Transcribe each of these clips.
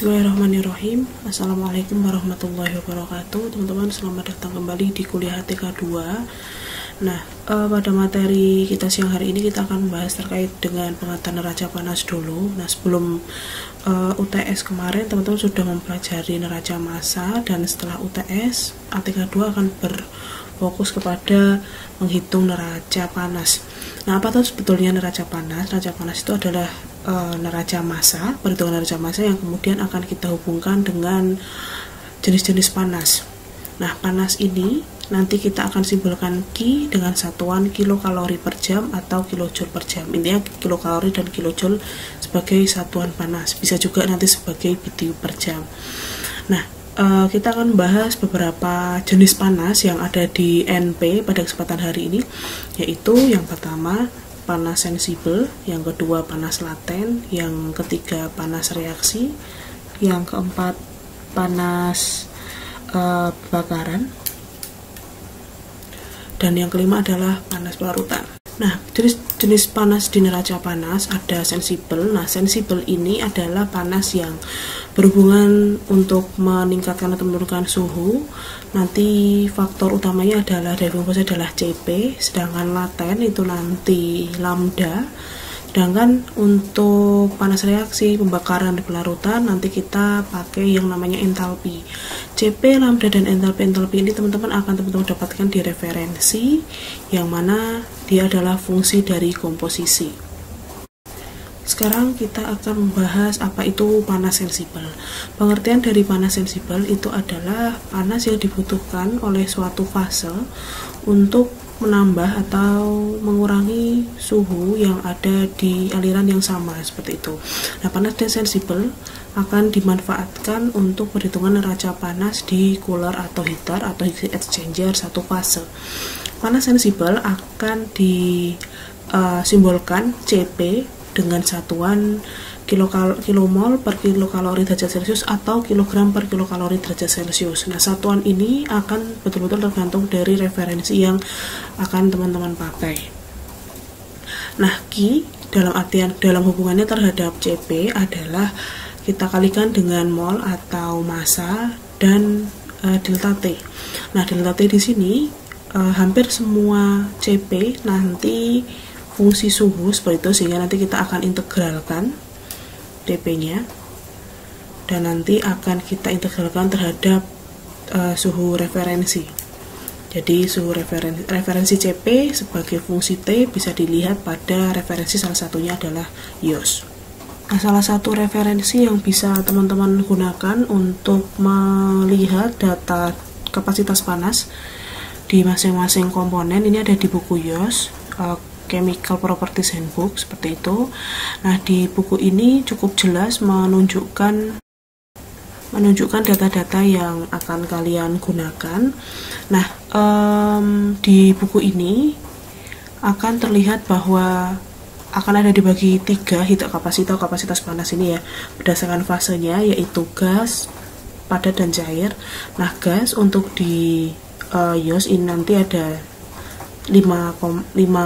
Bismillahirrahmanirrahim. Assalamualaikum warahmatullahi wabarakatuh. Teman-teman, selamat datang kembali di kuliah TK2. Nah, pada materi kita siang hari ini kita akan membahas terkait dengan penguatan neraca panas dulu. Nah, sebelum UTS kemarin teman-teman sudah mempelajari neraca massa, dan setelah UTS ATK2 akan berfokus kepada menghitung neraca panas. Nah, apa tuh sebetulnya neraca panas? Neraca panas itu adalah neraca massa, perhitungan neraca massa yang kemudian akan kita hubungkan dengan jenis-jenis panas. Nah, panas ini nanti kita akan simbolkan Q dengan satuan kilokalori per jam atau kilojoule per jam. Intinya kilokalori dan kilojoule sebagai satuan panas, bisa juga nanti sebagai BTU per jam. Nah, kita akan membahas beberapa jenis panas yang ada di NP pada kesempatan hari ini, yaitu yang pertama panas sensibel, yang kedua panas laten, yang ketiga panas reaksi, yang keempat panas bakaran, dan yang kelima adalah panas pelarutan. Nah, jenis panas di neraca panas ada sensibel. Nah, sensibel ini adalah panas yang berhubungan untuk meningkatkan atau menurunkan suhu. Nanti faktor utamanya adalah driving force adalah CP, sedangkan laten itu nanti lambda. Sedangkan untuk panas reaksi, pembakaran, dan pelarutan nanti kita pakai yang namanya entalpi. CP, lambda, dan entalpi ini teman-teman akan teman-teman dapatkan di referensi, yang mana dia adalah fungsi dari komposisi. Sekarang kita akan membahas apa itu panas sensibel. Pengertian dari panas sensibel itu adalah panas yang dibutuhkan oleh suatu fase untuk menambah atau mengurangi suhu yang ada di aliran yang sama, seperti itu. Nah, panas dan sensibel akan dimanfaatkan untuk perhitungan neraca panas di cooler atau heater atau heat exchanger satu fase. Panas sensibel akan disimbolkan CP dengan satuan kilomol per kilokalori derajat Celcius atau kilogram per kilokalori derajat Celcius. Nah, satuan ini akan betul-betul tergantung dari referensi yang akan teman-teman pakai. Nah, Q dalam hubungannya terhadap CP adalah kita kalikan dengan mol atau massa dan delta T. Nah, delta T di sini hampir semua CP nanti fungsi suhu seperti itu, sehingga nanti kita akan integralkan dp-nya, dan nanti akan kita integralkan terhadap suhu referensi. Jadi suhu referensi CP sebagai fungsi T bisa dilihat pada referensi, salah satunya adalah YOS. Nah, salah satu referensi yang bisa teman-teman gunakan untuk melihat data kapasitas panas di masing-masing komponen ini ada di buku YOS, Chemical Properties Handbook, seperti itu. Nah, di buku ini cukup jelas menunjukkan data-data yang akan kalian gunakan. Nah, di buku ini akan terlihat bahwa akan ada dibagi tiga heat kapasitas panas ini ya, berdasarkan fasenya, yaitu gas, padat, dan cair. Nah, gas untuk di YOS ini nanti ada 5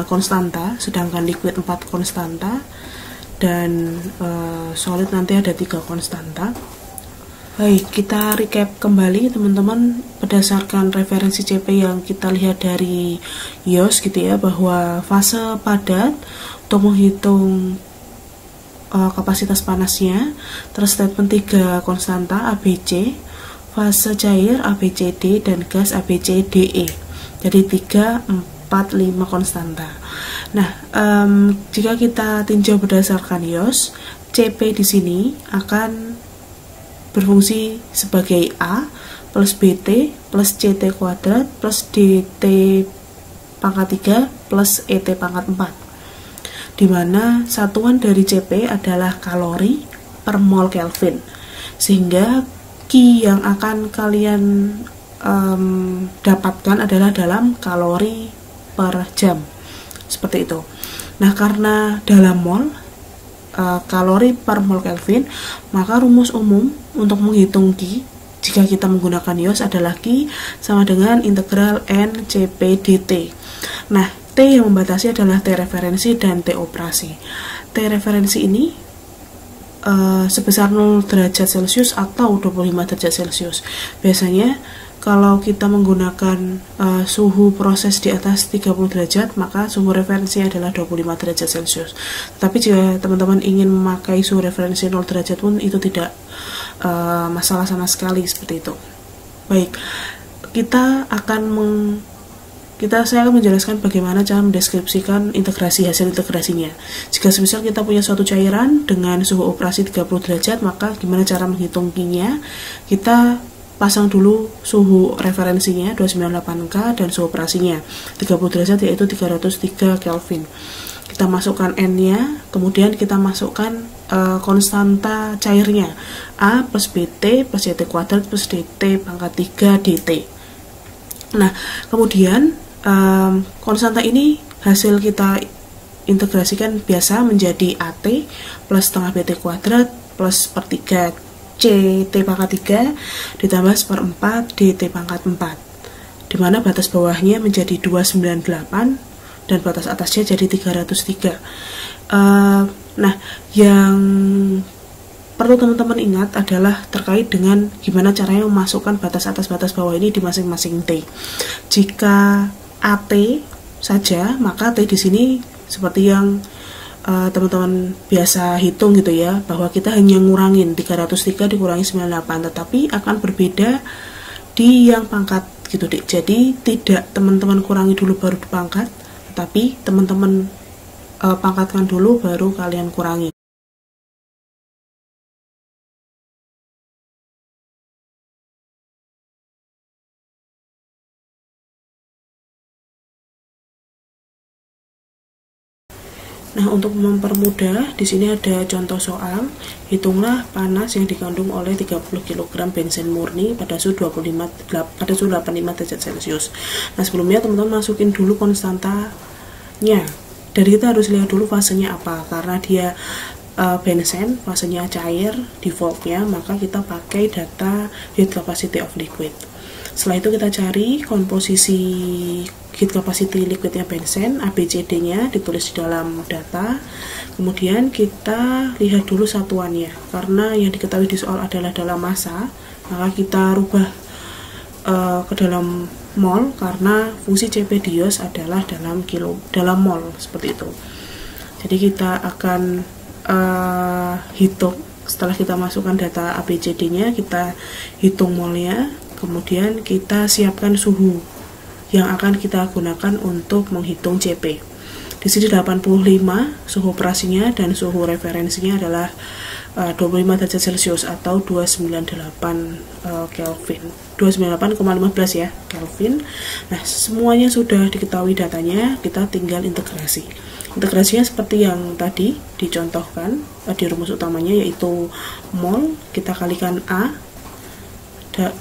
konstanta, sedangkan liquid 4 konstanta, dan solid nanti ada 3 konstanta. Baik, kita recap kembali teman-teman berdasarkan referensi CP yang kita lihat dari YOS gitu ya, bahwa fase padat untuk menghitung kapasitas panasnya terstatement 3 konstanta ABC, fase cair ABCD, dan gas ABCDE. Jadi 3, 4, 5 konstanta. Nah, jika kita tinjau berdasarkan YOS, CP di sini akan berfungsi sebagai A plus BT plus CT kuadrat plus DT pangkat 3 plus ET pangkat 4, di mana satuan dari CP adalah kalori per mol Kelvin, sehingga Q yang akan kalian dapatkan adalah dalam kalori per jam, seperti itu. Nah, karena dalam mol, kalori per mol Kelvin, maka rumus umum untuk menghitung Q jika kita menggunakan YOS adalah Q sama dengan integral N CP dt. Nah, T yang membatasi adalah T referensi dan T operasi. T referensi ini sebesar 0 derajat Celcius atau 25 derajat Celcius. Biasanya kalau kita menggunakan suhu proses di atas 30 derajat, maka suhu referensi adalah 25 derajat Celcius. Tapi jika teman-teman ingin memakai suhu referensi 0 derajat pun itu tidak masalah sama sekali, seperti itu. Baik, saya akan menjelaskan bagaimana cara mendeskripsikan integrasi hasil integrasinya. Jika semisal kita punya suatu cairan dengan suhu operasi 30 derajat, maka gimana cara menghitungnya? Kita pasang dulu suhu referensinya 298K dan suhu operasinya 30 derajat yaitu 303 Kelvin. Kita masukkan N-nya, kemudian kita masukkan konstanta cairnya A plus BT plus YT kuadrat plus DT pangkat 3 DT. Nah, kemudian konstanta ini hasil kita integrasikan biasa menjadi AT plus setengah BT kuadrat plus per 3 CT pangkat 3 ditambah seperempat DT pangkat 4, dimana batas bawahnya menjadi 298 dan batas atasnya jadi 303. Nah, yang perlu teman-teman ingat adalah terkait dengan gimana caranya memasukkan batas atas batas bawah ini di masing-masing T. Jika AT saja, maka T di sini seperti yang teman-teman biasa hitung gitu ya, bahwa kita hanya ngurangin 303 dikurangi 98, tetapi akan berbeda di yang pangkat gitu deh. Jadi tidak teman-teman kurangi dulu baru dipangkat, tetapi teman-teman pangkatkan dulu baru kalian kurangi. Nah, untuk mempermudah, di sini ada contoh soal. Hitunglah panas yang dikandung oleh 30 kg bensin murni pada suhu 85 derajat Celcius. Nah, sebelumnya teman-teman masukin dulu konstantanya. Dari kita harus lihat dulu fasenya apa. Karena dia bensin, fasenya cair, defaultnya, maka kita pakai data heat capacity of liquid. Setelah itu kita cari komposisi heat capacity liquidnya bensin, ABCD-nya ditulis di dalam data. Kemudian kita lihat dulu satuannya, karena yang diketahui di soal adalah dalam massa, maka kita rubah ke dalam mol, karena fungsi Cp dios adalah dalam mol, seperti itu. Jadi kita akan hitung, setelah kita masukkan data ABCD-nya, kita hitung molnya, kemudian kita siapkan suhu yang akan kita gunakan untuk menghitung Cp. Di sini 85 suhu operasinya dan suhu referensinya adalah 25 derajat Celcius atau 298 Kelvin. 298,15 ya Kelvin. Nah, semuanya sudah diketahui datanya, kita tinggal integrasi. Integrasinya seperti yang tadi dicontohkan di rumus utamanya, yaitu mol kita kalikan A,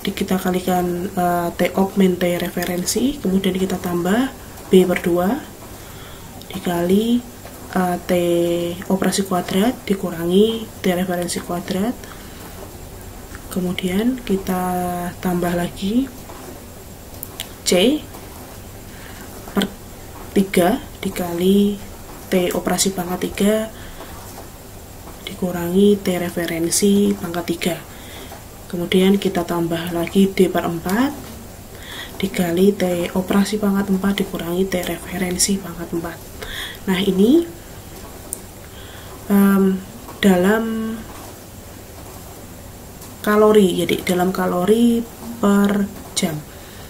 kita kalikan T op min T referensi, kemudian kita tambah B per 2 dikali T operasi kuadrat dikurangi T referensi kuadrat, kemudian kita tambah lagi C per 3 dikali T operasi pangkat 3 dikurangi T referensi pangkat 3. Kemudian kita tambah lagi D per 4 dikali T operasi pangkat 4 dikurangi T referensi pangkat 4. Nah, ini dalam kalori, jadi dalam kalori per jam,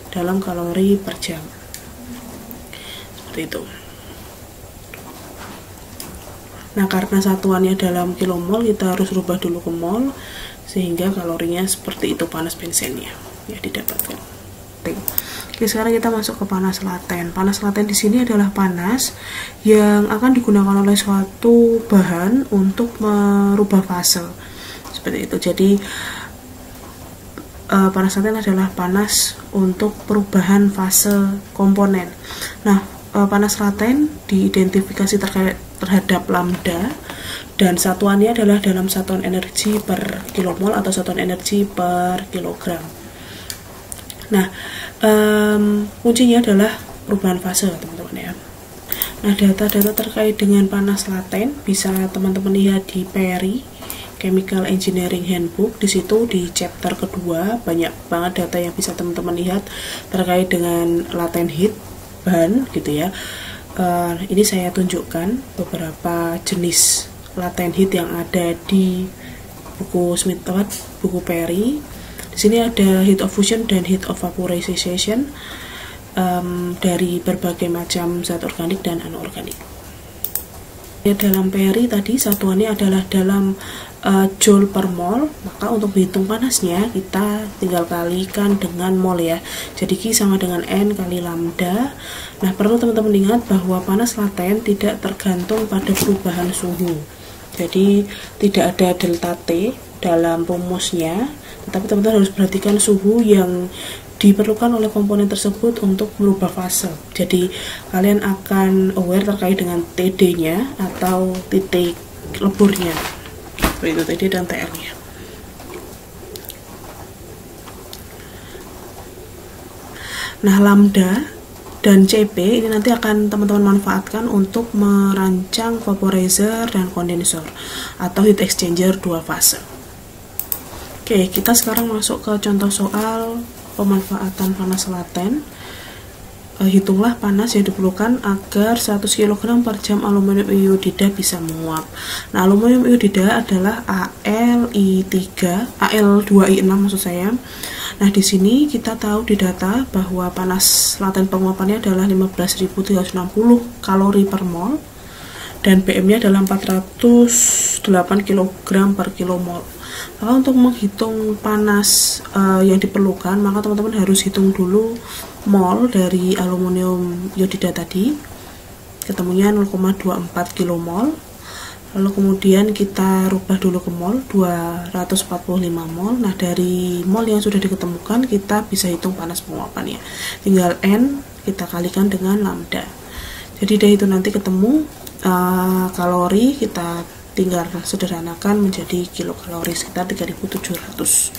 dalam kalori per jam, seperti itu. Nah, karena satuannya dalam kilomol, kita harus rubah dulu ke mol, sehingga kalorinya seperti itu panas bensinnya ya didapatkan. Oke, sekarang kita masuk ke panas laten. Panas laten di sini adalah panas yang akan digunakan oleh suatu bahan untuk merubah fase, seperti itu. Jadi panas laten adalah panas untuk perubahan fase komponen. Nah, panas laten diidentifikasi terhadap lambda dan satuannya adalah dalam satuan energi per kilomol atau satuan energi per kilogram. Nah, kuncinya adalah perubahan fase, teman-teman ya. Nah, data-data terkait dengan panas laten bisa teman-teman lihat di Perry Chemical Engineering Handbook. Di situ di chapter kedua banyak banget data yang bisa teman-teman lihat terkait dengan latent heat bahan gitu ya. Ini saya tunjukkan beberapa jenis latent heat yang ada di buku buku Perry. Di sini ada heat of fusion dan heat of vaporization dari berbagai macam zat organik dan anorganik. Ya, dalam Perry tadi satuannya adalah dalam joule per mol, maka untuk menghitung panasnya kita tinggal kalikan dengan mol ya. Jadi Q sama dengan N kali lambda. Nah, perlu teman-teman ingat bahwa panas laten tidak tergantung pada perubahan suhu. Jadi tidak ada delta T dalam rumusnya, tetapi teman-teman harus perhatikan suhu yang diperlukan oleh komponen tersebut untuk merubah fase. Jadi kalian akan aware terkait dengan TD-nya atau titik leburnya, itu TD dan TL-nya. Nah, lambda dan CP ini nanti akan teman-teman manfaatkan untuk merancang vaporizer dan kondensor atau heat exchanger dua fase. Oke, kita sekarang masuk ke contoh soal pemanfaatan panas laten. Hitunglah panas yang diperlukan agar 100 kg per jam aluminium iodida bisa menguap. Nah, aluminium iodida adalah Al2I6 maksud saya. Nah, di sini kita tahu di data bahwa panas laten penguapannya adalah 15.360 kalori per mol dan PM-nya adalah 408 kg per kilomol. Maka untuk menghitung panas yang diperlukan, maka teman-teman harus hitung dulu mol dari aluminium iodida tadi, ketemunya 0,24 kilomol. Lalu kemudian kita rubah dulu ke mol, 245 mol. Nah, dari mol yang sudah diketemukan kita bisa hitung panas penguapannya. Tinggal N kita kalikan dengan lambda. Jadi dari itu nanti ketemu kalori, kita tinggal sederhanakan menjadi kilokalori, sekitar 3700.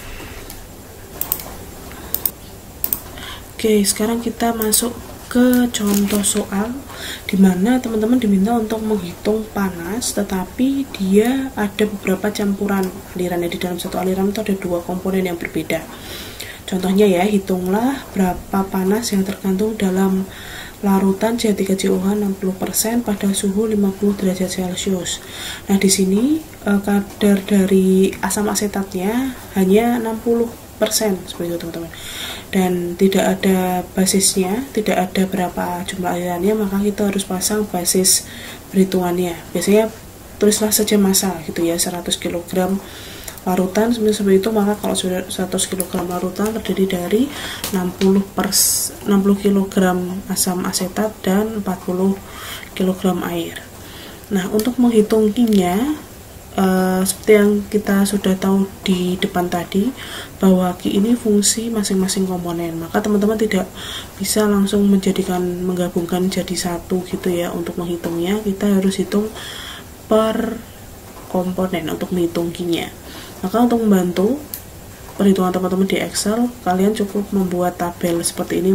Oke, sekarang kita masuk ke contoh soal di mana teman-teman diminta untuk menghitung panas, tetapi dia ada beberapa campuran alirannya. Di dalam satu aliran itu ada dua komponen yang berbeda. Contohnya ya, hitunglah berapa panas yang terkandung dalam larutan C3COH 60% pada suhu 50 derajat Celcius. Nah, di sini kadar dari asam asetatnya hanya 60% seperti itu teman-teman. Dan tidak ada basisnya, tidak ada berapa jumlah alirannya, maka kita harus pasang basis perhitungannya. Biasanya tulislah saja massa gitu ya, 100 kg larutan seperti itu, maka kalau sudah 100 kg larutan terdiri dari 60 kg asam asetat dan 40 kg air. Nah, untuk menghitung Q-nya seperti yang kita sudah tahu di depan tadi, bahwa Q ini fungsi masing-masing komponen, maka teman-teman tidak bisa langsung menggabungkan jadi satu gitu ya. Untuk menghitungnya kita harus hitung per komponen untuk menghitung Q-nya. Maka untuk membantu perhitungan teman-teman di Excel, kalian cukup membuat tabel seperti ini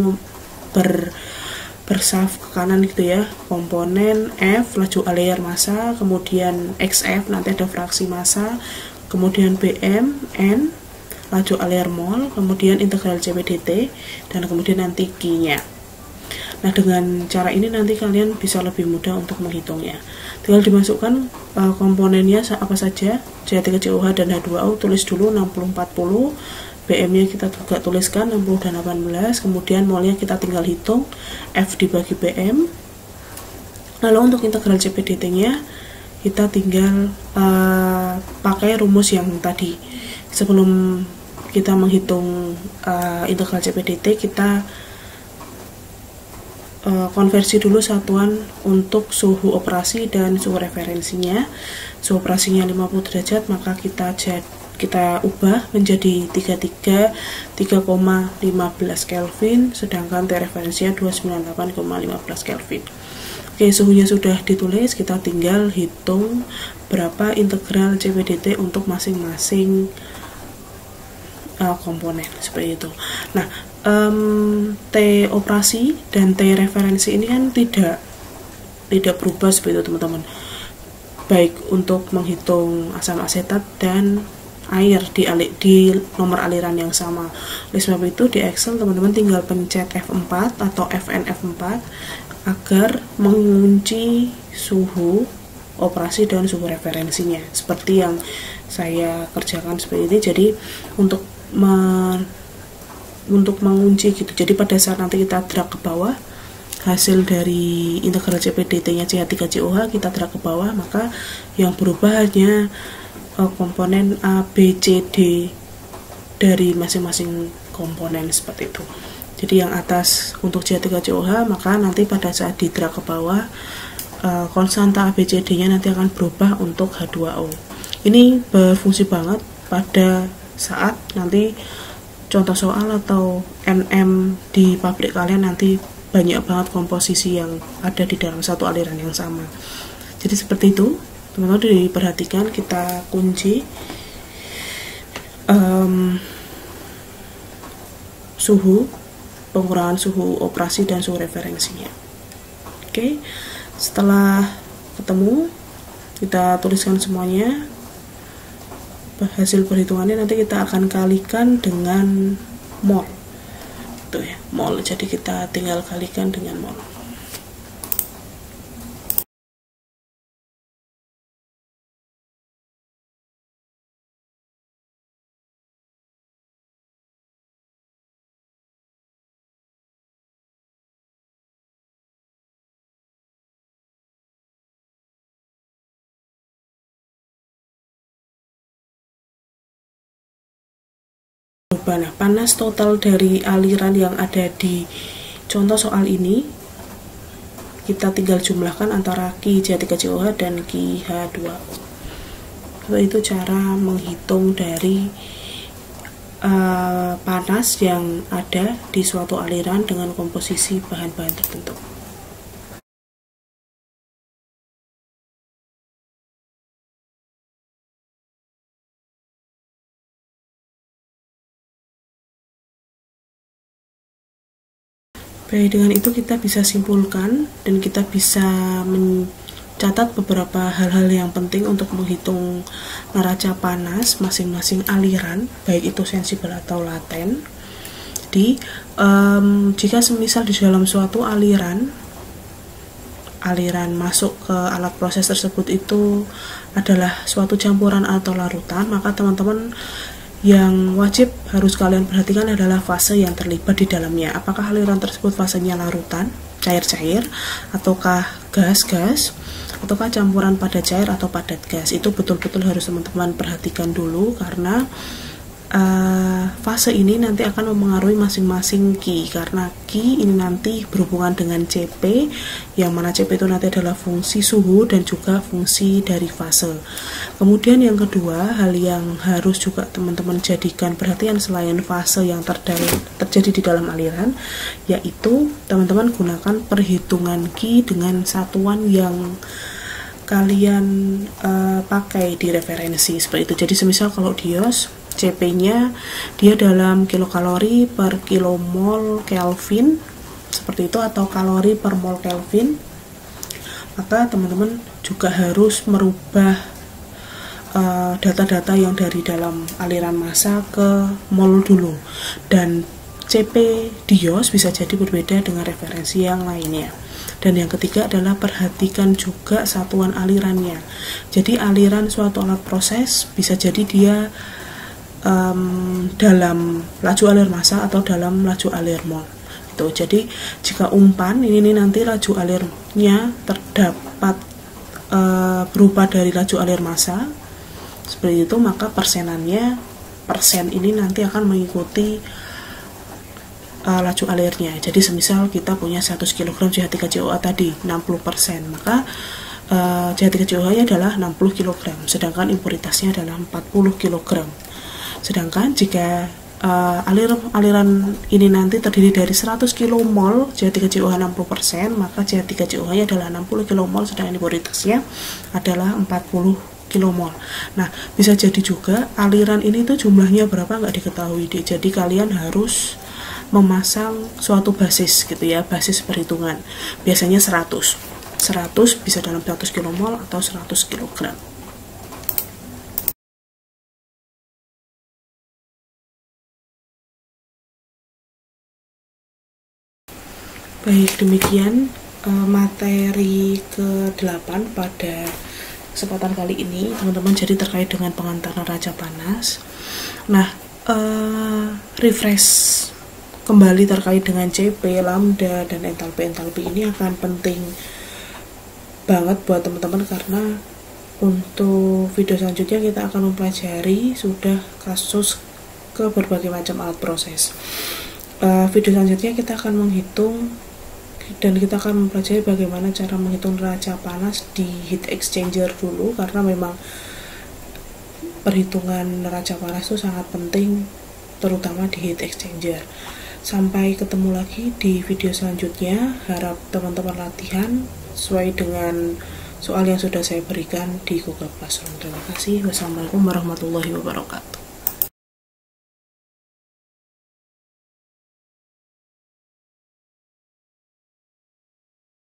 bersaf ke kanan gitu ya. Komponen F, laju alier massa, kemudian XF, nanti ada fraksi massa, kemudian BM, N, laju alier mol, kemudian integral CP/dt, dan kemudian nanti Q-nya. Nah, dengan cara ini nanti kalian bisa lebih mudah untuk menghitungnya. Tinggal dimasukkan komponennya apa saja, C3COH dan H2O, tulis dulu 60-40, BM-nya kita juga tuliskan 60 dan 18, kemudian molnya kita tinggal hitung, F dibagi BM. Lalu untuk integral CP/dt-nya, kita tinggal pakai rumus yang tadi. Sebelum kita menghitung integral CP/dt, kita konversi dulu satuan untuk suhu operasi dan suhu referensinya. Suhu operasinya 50 derajat, maka kita ubah menjadi 3,15 Kelvin, sedangkan T referensinya 298,15 Kelvin. Oke, suhunya sudah ditulis, kita tinggal hitung berapa integral CP/dt untuk masing-masing komponen seperti itu. Nah, T operasi dan T referensi ini kan tidak berubah seperti itu teman-teman. baik untuk menghitung asam asetat dan air di nomor aliran yang sama. Oleh sebab itu di Excel teman-teman tinggal pencet F4 atau Fn F4 agar mengunci suhu operasi dan suhu referensinya seperti yang saya kerjakan seperti ini. Jadi untuk mengunci gitu, jadi pada saat nanti kita drag ke bawah hasil dari integral CPDT nya CH3COH kita drag ke bawah, maka yang berubah hanya komponen A, B, C, D dari masing-masing komponen seperti itu. Jadi yang atas untuk CH3COH, maka nanti pada saat di drag ke bawah konstanta A, B, C, D nya nanti akan berubah untuk H2O. Ini berfungsi banget pada saat nanti contoh soal atau NM di pabrik kalian nanti banyak banget komposisi yang ada di dalam satu aliran yang sama. Jadi seperti itu teman-teman, diperhatikan, kita kunci suhu, pengurangan suhu operasi dan suhu referensinya. Oke, setelah ketemu kita tuliskan semuanya, hasil perhitungannya nanti kita akan kalikan dengan mol, tuh ya, mol. Jadi kita tinggal kalikan dengan mol. Nah, panas total dari aliran yang ada di contoh soal ini kita tinggal jumlahkan antara Ki CH3COH dan Ki H2O. Itu cara menghitung dari panas yang ada di suatu aliran dengan komposisi bahan-bahan tertentu. Baik, dengan itu kita bisa simpulkan dan kita bisa mencatat beberapa hal-hal yang penting untuk menghitung neraca panas masing-masing aliran, baik itu sensibel atau laten. Jadi, jika semisal di dalam suatu aliran masuk ke alat proses tersebut itu adalah suatu campuran atau larutan, maka teman-teman yang wajib harus kalian perhatikan adalah fase yang terlibat di dalamnya. Apakah aliran tersebut fasenya larutan, cair-cair, ataukah gas-gas, ataukah campuran padat cair atau padat gas. Itu betul-betul harus teman-teman perhatikan dulu, karena fase ini nanti akan mempengaruhi masing-masing Ki, karena Ki ini nanti berhubungan dengan CP, yang mana CP itu nanti adalah fungsi suhu dan juga fungsi dari fase. Kemudian yang kedua, hal yang harus juga teman-teman jadikan perhatian selain fase yang terjadi di dalam aliran, yaitu teman-teman gunakan perhitungan Ki dengan satuan yang kalian pakai di referensi seperti itu. Jadi semisal kalau dios CP-nya dia dalam kilokalori per kilomol Kelvin seperti itu, atau kalori per mol Kelvin, maka teman-teman juga harus merubah data-data yang dari dalam aliran massa ke mol dulu, dan CP dios bisa jadi berbeda dengan referensi yang lainnya. Dan yang ketiga adalah perhatikan juga satuan alirannya. Jadi aliran suatu alat proses bisa jadi dia dalam laju alir massa atau dalam laju alir mol. Jadi jika umpan ini nanti laju alirnya terdapat berupa dari laju alir massa seperti itu, maka persen ini nanti akan mengikuti laju alirnya. Jadi semisal kita punya 100 kg CH3COA tadi 60%, maka CH3COH nya adalah 60 kg, sedangkan impuritasnya adalah 40 kg. Sedangkan jika aliran ini nanti terdiri dari 100 kmol CH3COH 60%, maka CH3COH nya adalah 60 kmol, sedangkan impuritasnya adalah 40 kmol. Nah, bisa jadi juga aliran ini tuh jumlahnya berapa nggak diketahui deh. Jadi kalian harus memasang suatu basis gitu ya, basis perhitungan. Biasanya 100. 100 bisa dalam 100 kmol atau 100 kg. Baik, demikian materi ke-8 pada kesempatan kali ini, teman-teman, jadi terkait dengan pengantar neraca panas. Nah, refresh kembali terkait dengan CP, lambda, dan entalpi ini akan penting banget buat teman-teman, karena untuk video selanjutnya kita akan mempelajari sudah kasus ke berbagai macam alat proses. Video selanjutnya kita akan menghitung dan kita akan mempelajari bagaimana cara menghitung neraca panas di heat exchanger dulu, karena memang perhitungan neraca panas itu sangat penting, terutama di heat exchanger. Sampai ketemu lagi di video selanjutnya. Harap teman-teman latihan sesuai dengan soal yang sudah saya berikan di Google Classroom. Terima kasih. Wassalamualaikum warahmatullahi wabarakatuh.